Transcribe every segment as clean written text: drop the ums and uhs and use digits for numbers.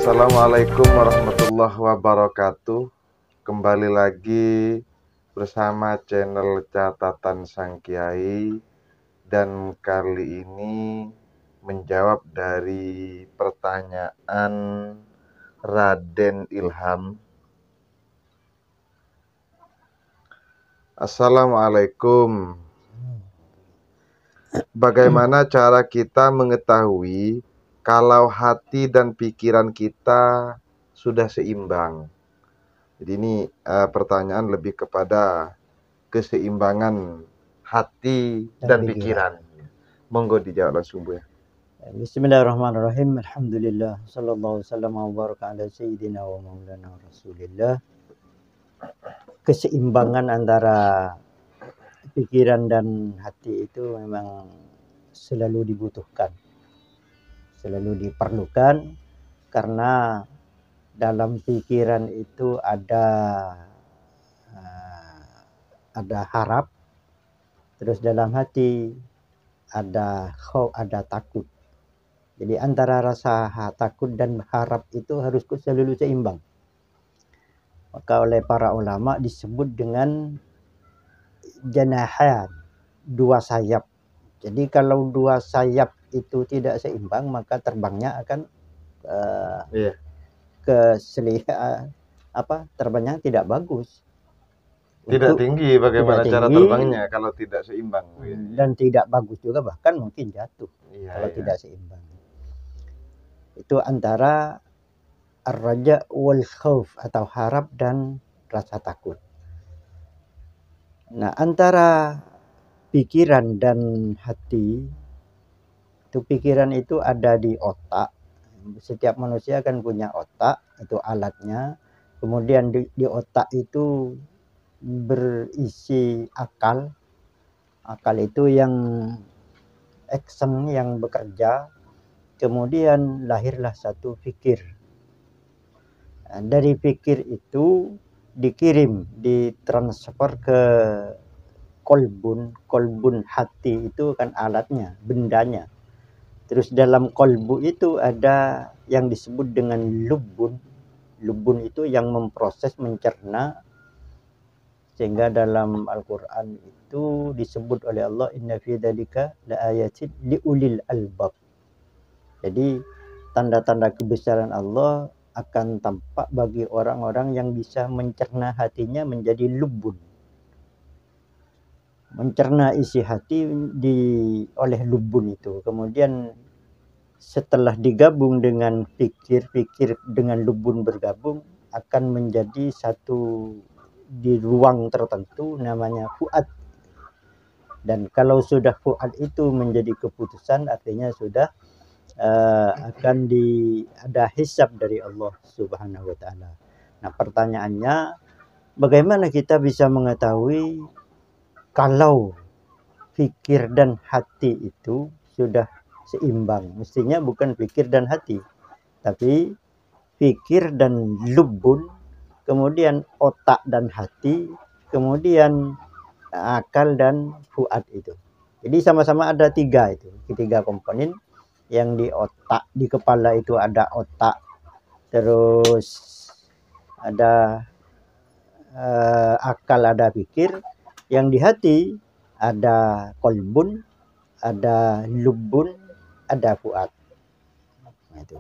Assalamualaikum warahmatullahi wabarakatuh. Kembali lagi bersama channel Catatan Sang Kiai, dan kali ini menjawab dari pertanyaan Raden Ilham. Assalamualaikum. Bagaimana cara kita mengetahui kalau hati dan pikiran kita sudah seimbang? Jadi ini pertanyaan lebih kepada keseimbangan hati dan pikiran. Monggo dijawab langsung, Bu ya. Bismillahirrahmanirrahim. Alhamdulillah. Sallallahu wasallam wa baraka ala sayyidina wa maulana Rasulillah. Keseimbangan antara pikiran dan hati itu memang selalu dibutuhkan, selalu diperlukan, karena dalam pikiran itu ada harap, terus dalam hati ada khauf, ada takut. Jadi antara rasa takut dan harap itu harus selalu seimbang. Maka oleh para ulama disebut dengan janahan, dua sayap. Jadi kalau dua sayap itu tidak seimbang, maka terbangnya akan terbangnya tidak bagus. Tidak tinggi, bagaimana cara terbangnya kalau tidak seimbang? Dan tidak bagus juga, bahkan mungkin jatuh kalau tidak seimbang. Itu antara ar-raja wal khauf, atau harap dan rasa takut. Nah, antara pikiran dan hati, itu pikiran itu ada di otak. Setiap manusia kan punya otak, itu alatnya. Kemudian di otak itu berisi akal. Akal itu yang action, yang bekerja. Kemudian lahirlah satu pikir. Dari pikir itu ditransfer ke kolbun hati, itu kan alatnya, bendanya. Terus dalam kolbu itu ada yang disebut dengan lubun. Lubun itu yang memproses, mencerna, sehingga dalam Al-Quran itu disebut oleh Allah, inna fi dzalika laayatin liulil albab. Jadi tanda-tanda kebesaran Allah akan tampak bagi orang-orang yang bisa mencerna hatinya menjadi lubun. Mencerna isi hati oleh lubun itu. Kemudian setelah digabung dengan pikir dengan lubun bergabung, akan menjadi satu di ruang tertentu, namanya fuad. Dan kalau sudah fuad itu menjadi keputusan, artinya sudah akan ada hisab dari Allah Subhanahu wa ta'ala. Nah, pertanyaannya, bagaimana kita bisa mengetahui kalau pikir dan hati itu sudah seimbang? Mestinya bukan pikir dan hati, tapi pikir dan lubun, kemudian otak dan hati, kemudian akal dan fuad itu. Jadi sama-sama ada tiga komponen. Yang di otak, di kepala itu ada otak, terus ada akal, ada pikir. Yang di hati ada kolbun, ada lubun, ada fuad. Nah, itu.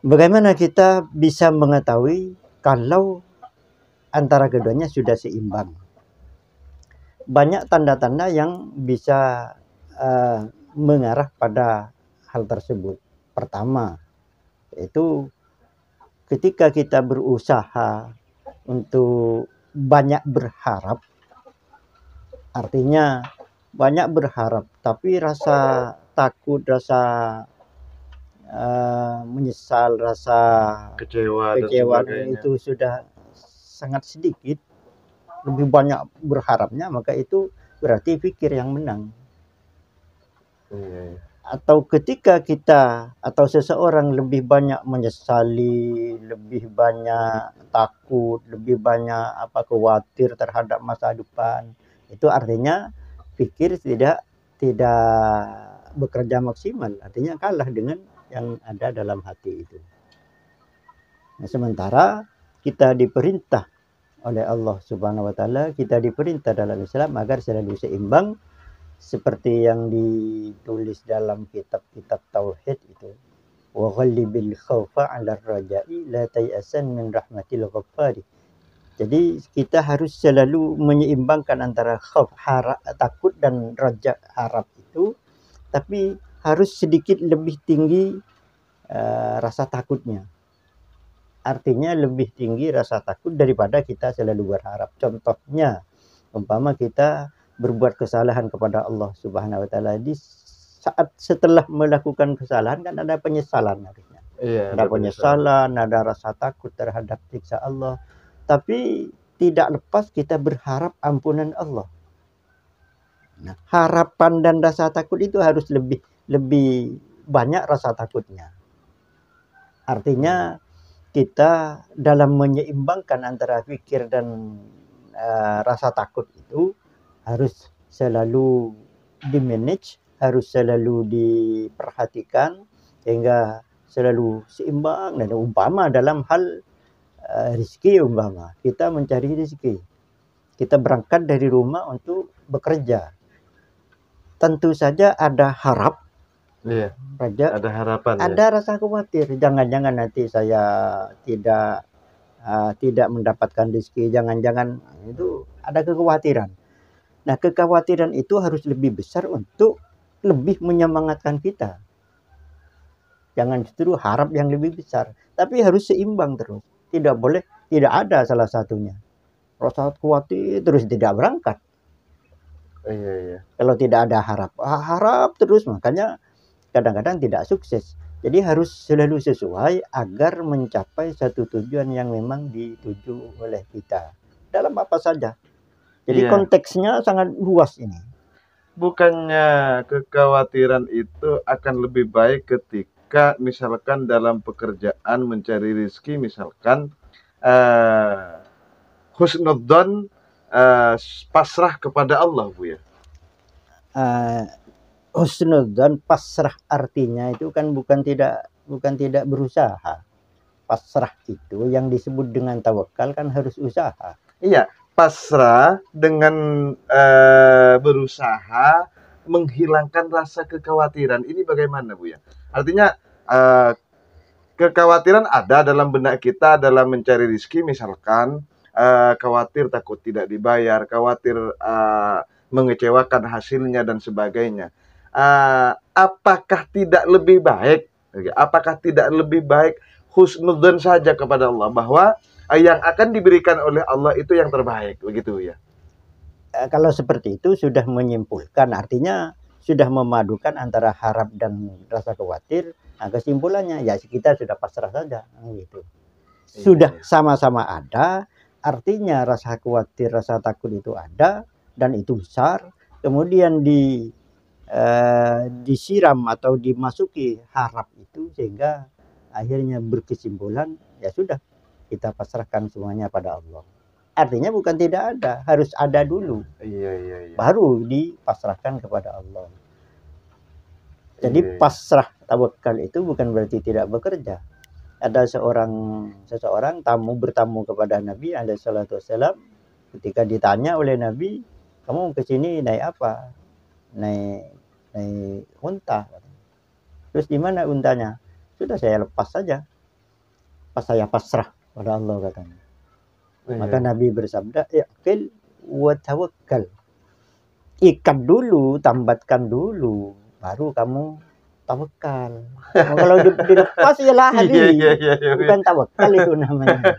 Bagaimana kita bisa mengetahui kalau antara keduanya sudah seimbang? Banyak tanda-tanda yang bisa mengarah pada hal tersebut. Pertama, yaitu ketika kita berusaha untuk banyak berharap. Artinya banyak berharap, tapi rasa takut, rasa menyesal, rasa kecewa itu sudah sangat sedikit. Lebih banyak berharapnya, maka itu berarti pikir yang menang. Atau ketika kita atau seseorang lebih banyak menyesali, lebih banyak takut, lebih banyak khawatir terhadap masa depan, itu artinya pikir tidak bekerja maksimal, artinya kalah dengan yang ada dalam hati itu. Nah, sementara kita diperintah oleh Allah Subhanahu wa taala, kita diperintah dalam Islam agar selalu seimbang seperti yang ditulis dalam kitab-kitab tauhid itu. Wa ghallibil khaufa 'ala raja'i la tayasan min rahmatil ghaffari. Jadi kita harus selalu menyeimbangkan antara khauf takut dan raja harap itu, tapi harus sedikit lebih tinggi rasa takutnya. Artinya lebih tinggi rasa takut daripada kita selalu berharap. Contohnya, umpama kita berbuat kesalahan kepada Allah Subhanahu wa taala, di saat setelah melakukan kesalahan kan ada penyesalan harusnya. Iya, Ada penyesalan, ada rasa takut terhadap siksa Allah. Tapi tidak lepas kita berharap ampunan Allah. Nah, harapan dan rasa takut itu harus lebih banyak rasa takutnya. Artinya kita dalam menyeimbangkan antara pikir dan rasa takut itu harus selalu dimanage, harus selalu diperhatikan sehingga selalu seimbang. Dan umpama dalam hal rezeki, umpama kita mencari rezeki, kita berangkat dari rumah untuk bekerja, tentu saja ada harap. Iya, Raja, ada harapan. ada rasa khawatir, jangan-jangan nanti saya tidak mendapatkan rezeki, jangan-jangan, itu ada kekhawatiran. Nah, kekhawatiran itu harus lebih besar untuk lebih menyemangatkan kita. Jangan justru harap yang lebih besar, tapi harus seimbang terus. Tidak boleh tidak ada salah satunya. Rasa khawatir terus tidak berangkat. Iya. Kalau tidak ada harap terus, makanya kadang-kadang tidak sukses. Jadi harus selalu sesuai agar mencapai satu tujuan yang memang dituju oleh kita. Dalam apa saja. Jadi konteksnya sangat luas ini. Bukannya kekhawatiran itu akan lebih baik ketika misalkan dalam pekerjaan mencari rezeki, misalkan husnudzon, pasrah kepada Allah, Bu ya. Husnudzon, pasrah artinya itu kan bukan tidak berusaha. Pasrah itu yang disebut dengan tawakal kan harus usaha. Iya, pasrah dengan berusaha menghilangkan rasa kekhawatiran. Ini bagaimana, Bu ya? Artinya kekhawatiran ada dalam benak kita dalam mencari rezeki, misalkan khawatir takut tidak dibayar, khawatir mengecewakan hasilnya dan sebagainya. Apakah tidak lebih baik? Apakah tidak lebih baik husnudzon saja kepada Allah bahwa yang akan diberikan oleh Allah itu yang terbaik, begitu ya? Kalau seperti itu sudah menyimpulkan, artinya sudah memadukan antara harap dan rasa khawatir. Nah, kesimpulannya ya kita sudah pasrah saja, gitu. Sudah sama-sama ada, artinya rasa khawatir, rasa takut itu ada dan itu besar. Kemudian disiram atau dimasuki harap itu sehingga akhirnya berkesimpulan ya sudah kita pasrahkan semuanya pada Allah. Artinya bukan tidak ada, harus ada dulu. Iya. Baru dipasrahkan kepada Allah. Jadi pasrah tawakal itu bukan berarti tidak bekerja. Ada seseorang bertamu kepada Nabi alaihi salatu wasallam, ketika ditanya oleh Nabi, "Kamu ke sini naik apa?" Naik unta. Terus di mana untanya? Sudah saya lepas saja. Pas saya pasrah pada Allah, katanya. Maka Nabi bersabda, "Iqil wa tawakkal." Ikat dulu, tambatkan dulu, baru kamu tawakal. Kalau dilepas ya lari. Bukan tawakal itu namanya.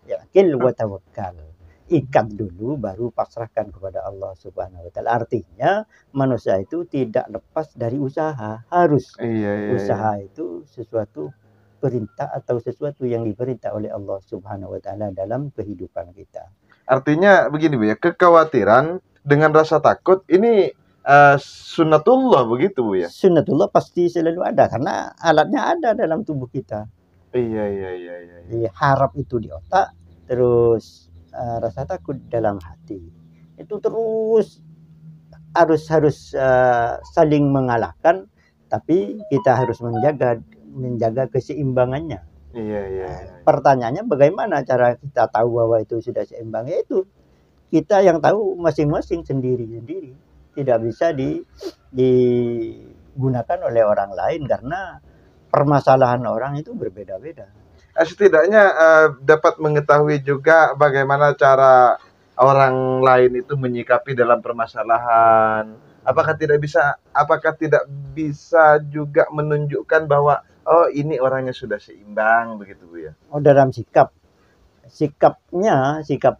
Iqil wa tawakkal. Ikat dulu baru pasrahkan kepada Allah Subhanahu wa taala. Artinya manusia itu tidak lepas dari usaha, harus. Usaha itu sesuatu perintah atau sesuatu yang diperintah oleh Allah Subhanahu wa taala dalam kehidupan kita. Artinya begini, Bu ya, kekhawatiran dengan rasa takut ini sunnatullah, begitu, Bu ya. Sunnatullah pasti selalu ada karena alatnya ada dalam tubuh kita. Iya. Jadi harap itu di otak, terus rasa takut dalam hati. Itu terus harus saling mengalahkan, tapi kita harus menjaga keseimbangannya. Iya, iya, Nah, iya. pertanyaannya bagaimana cara kita tahu bahwa itu sudah seimbang? Yaitu kita yang tahu masing-masing sendiri-sendiri. Tidak bisa digunakan oleh orang lain karena permasalahan orang itu berbeda-beda. Setidaknya dapat mengetahui juga bagaimana cara orang lain itu menyikapi dalam permasalahan. Apakah tidak bisa juga menunjukkan bahwa oh ini orangnya sudah seimbang begitu Bu ya? Oh, dalam sikap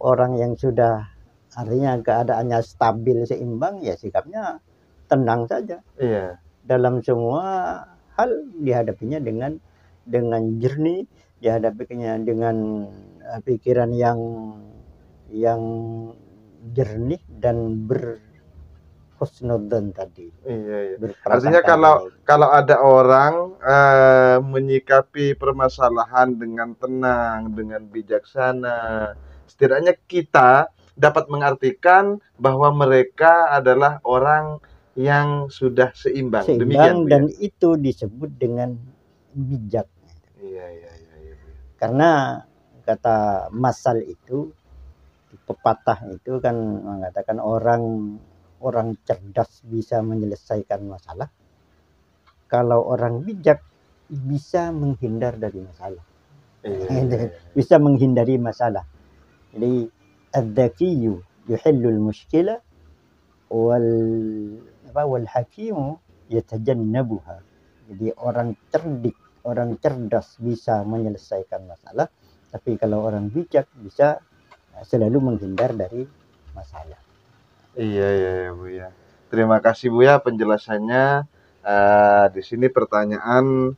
orang yang sudah artinya keadaannya stabil seimbang, ya sikapnya tenang saja. Iya. Dalam semua hal dihadapinya dengan jernih, dihadapinya dengan pikiran yang jernih dan berhusnudzon tadi. Iya, iya. Berprasangka Artinya baik. kalau ada orang menyikapi permasalahan dengan tenang, dengan bijaksana, setidaknya kita dapat mengartikan bahwa mereka adalah orang yang sudah seimbang. Demikian, Bu, ya? Dan itu disebut dengan bijak. Iya, iya, iya, iya, Bu. Karena kata masal itu, pepatah itu kan mengatakan orang cerdas bisa menyelesaikan masalah. Kalau orang bijak bisa menghindar dari masalah. Iya, iya, iya. Bisa menghindari masalah. Jadi adz-dzakiyyu yuhillul mushkila wal hakimu yatajannabuha. Jadi orang cerdik, orang cerdas bisa menyelesaikan masalah, tapi kalau orang bijak bisa selalu menghindar dari masalah. Iya, iya, iya, Bu ya. Terima kasih Bu ya penjelasannya. Di sini pertanyaan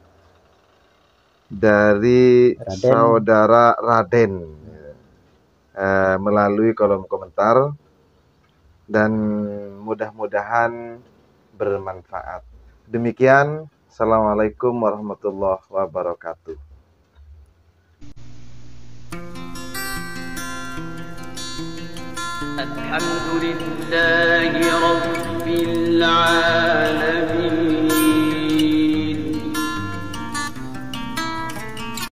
dari Raden. saudara Raden melalui kolom komentar, dan mudah-mudahan bermanfaat. Demikian, Assalamualaikum warahmatullahi wabarakatuh. الحمد لله رب العالمين